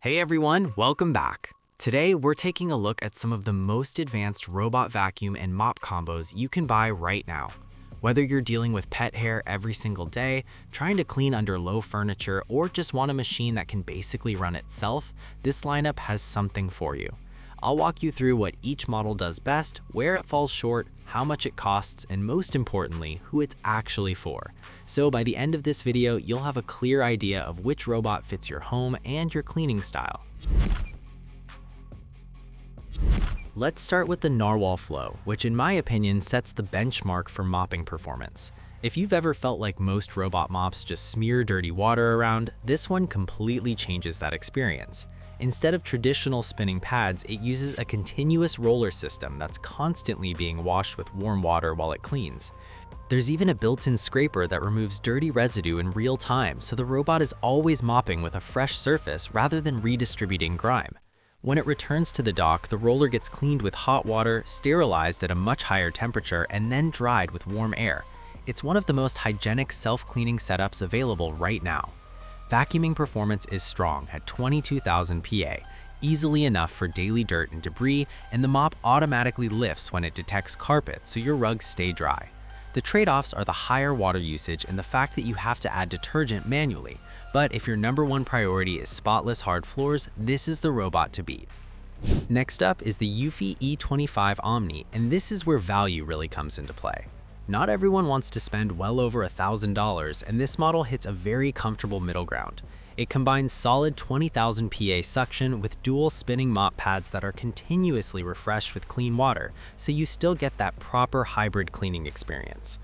Hey everyone, welcome back. Today we're taking a look at some of the most advanced robot vacuum and mop combos you can buy right now. Whether you're dealing with pet hair every single day, trying to clean under low furniture, or just want a machine that can basically run itself, this lineup has something for you. I'll walk you through what each model does best, where it falls short, how much it costs, and most importantly, who it's actually for. So by the end of this video, you'll have a clear idea of which robot fits your home and your cleaning style. Let's start with the Narwhal Flow, which in my opinion sets the benchmark for mopping performance. If you've ever felt like most robot mops just smear dirty water around, this one completely changes that experience. Instead of traditional spinning pads, it uses a continuous roller system that's constantly being washed with warm water while it cleans. There's even a built-in scraper that removes dirty residue in real time, so the robot is always mopping with a fresh surface rather than redistributing grime. When it returns to the dock, the roller gets cleaned with hot water, sterilized at a much higher temperature, and then dried with warm air. It's one of the most hygienic self-cleaning setups available right now. Vacuuming performance is strong at 22,000 PA, easily enough for daily dirt and debris, and the mop automatically lifts when it detects carpet so your rugs stay dry. The trade-offs are the higher water usage and the fact that you have to add detergent manually, but if your number one priority is spotless hard floors, this is the robot to beat. Next up is the Eufy E25 Omni, and this is where value really comes into play. Not everyone wants to spend well over $1,000, and this model hits a very comfortable middle ground. It combines solid 20,000 PA suction with dual spinning mop pads that are continuously refreshed with clean water, so you still get that proper hybrid cleaning experience.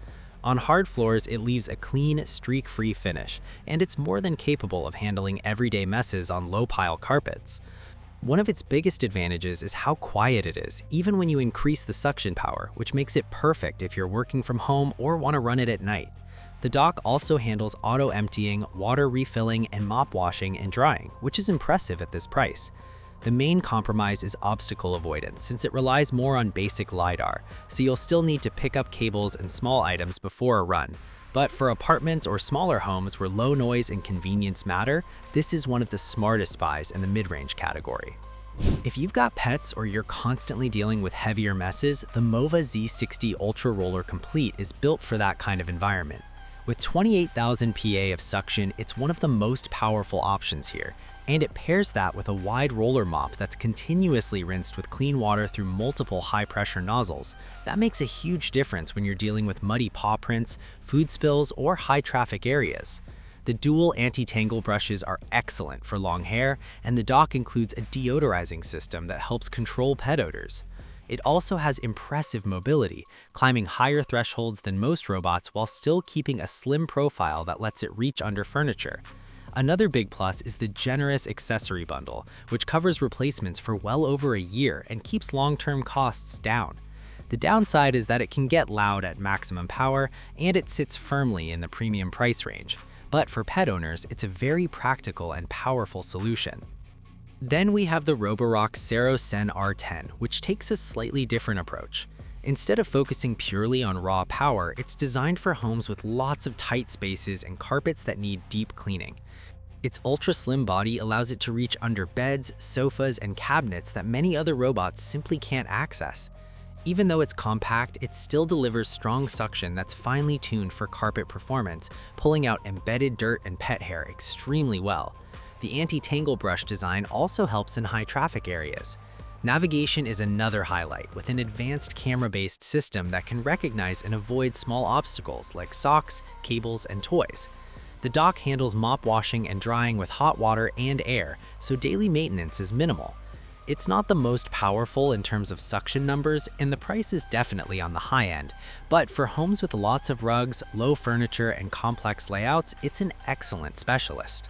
On hard floors, it leaves a clean, streak-free finish, and it's more than capable of handling everyday messes on low-pile carpets. One of its biggest advantages is how quiet it is, even when you increase the suction power, which makes it perfect if you're working from home or want to run it at night. The dock also handles auto-emptying, water refilling, and mop washing and drying, which is impressive at this price. The main compromise is obstacle avoidance, since it relies more on basic LiDAR, so you'll still need to pick up cables and small items before a run. But for apartments or smaller homes where low noise and convenience matter, this is one of the smartest buys in the mid-range category. If you've got pets or you're constantly dealing with heavier messes, the Mova Z60 Ultra Roller Complete is built for that kind of environment. With 28,000 PA of suction, it's one of the most powerful options here, and it pairs that with a wide roller mop that's continuously rinsed with clean water through multiple high-pressure nozzles. That makes a huge difference when you're dealing with muddy paw prints, food spills, or high-traffic areas. The dual anti-tangle brushes are excellent for long hair, and the dock includes a deodorizing system that helps control pet odors. It also has impressive mobility, climbing higher thresholds than most robots while still keeping a slim profile that lets it reach under furniture. Another big plus is the generous accessory bundle, which covers replacements for well over a year and keeps long-term costs down. The downside is that it can get loud at maximum power, and it sits firmly in the premium price range. But for pet owners, it's a very practical and powerful solution. Then we have the Roborock Saros R10, which takes a slightly different approach. Instead of focusing purely on raw power, it's designed for homes with lots of tight spaces and carpets that need deep cleaning. Its ultra-slim body allows it to reach under beds, sofas, and cabinets that many other robots simply can't access. Even though it's compact, it still delivers strong suction that's finely tuned for carpet performance, pulling out embedded dirt and pet hair extremely well. The anti-tangle brush design also helps in high-traffic areas. Navigation is another highlight, with an advanced camera-based system that can recognize and avoid small obstacles like socks, cables, and toys. The dock handles mop washing and drying with hot water and air, so daily maintenance is minimal. It's not the most powerful in terms of suction numbers, and the price is definitely on the high end, but for homes with lots of rugs, low furniture, and complex layouts, it's an excellent specialist.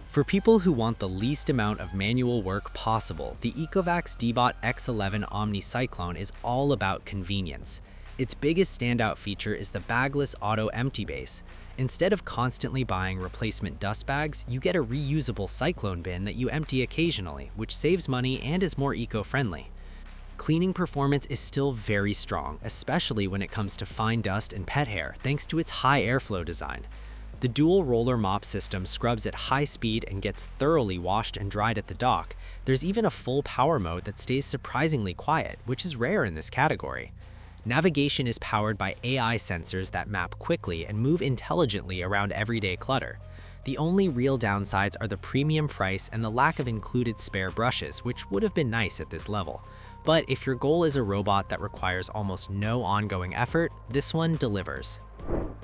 For people who want the least amount of manual work possible, the Ecovacs Deebot X11 OmniCyclone is all about convenience. Its biggest standout feature is the bagless auto empty base. Instead of constantly buying replacement dust bags, you get a reusable cyclone bin that you empty occasionally, which saves money and is more eco-friendly. Cleaning performance is still very strong, especially when it comes to fine dust and pet hair, thanks to its high airflow design. The dual roller mop system scrubs at high speed and gets thoroughly washed and dried at the dock. There's even a full power mode that stays surprisingly quiet, which is rare in this category. Navigation is powered by AI sensors that map quickly and move intelligently around everyday clutter. The only real downsides are the premium price and the lack of included spare brushes, which would have been nice at this level. But if your goal is a robot that requires almost no ongoing effort, this one delivers.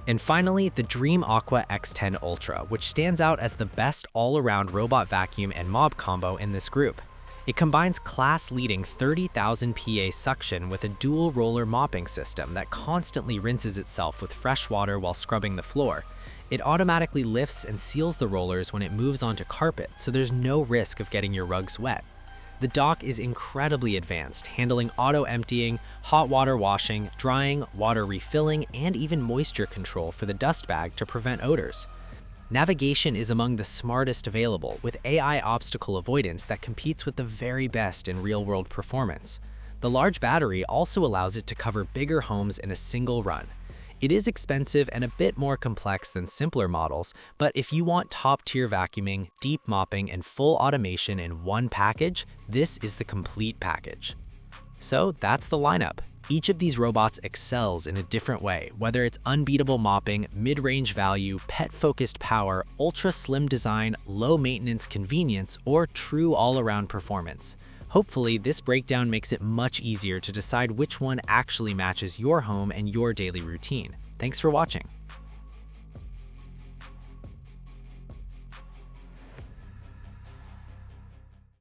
And finally, the Dreame Aqua X10 Ultra, which stands out as the best all-around robot vacuum and mop combo in this group. It combines class-leading 30,000 PA suction with a dual roller mopping system that constantly rinses itself with fresh water while scrubbing the floor. It automatically lifts and seals the rollers when it moves onto carpet, so there's no risk of getting your rugs wet. The dock is incredibly advanced, handling auto-emptying, hot water washing, drying, water refilling, and even moisture control for the dust bag to prevent odors. Navigation is among the smartest available, with AI obstacle avoidance that competes with the very best in real-world performance. The large battery also allows it to cover bigger homes in a single run. It is expensive and a bit more complex than simpler models, but if you want top-tier vacuuming, deep mopping, and full automation in one package, this is the complete package. So that's the lineup. Each of these robots excels in a different way, whether it's unbeatable mopping, mid-range value, pet-focused power, ultra-slim design, low-maintenance convenience, or true all-around performance. Hopefully, this breakdown makes it much easier to decide which one actually matches your home and your daily routine. Thanks for watching.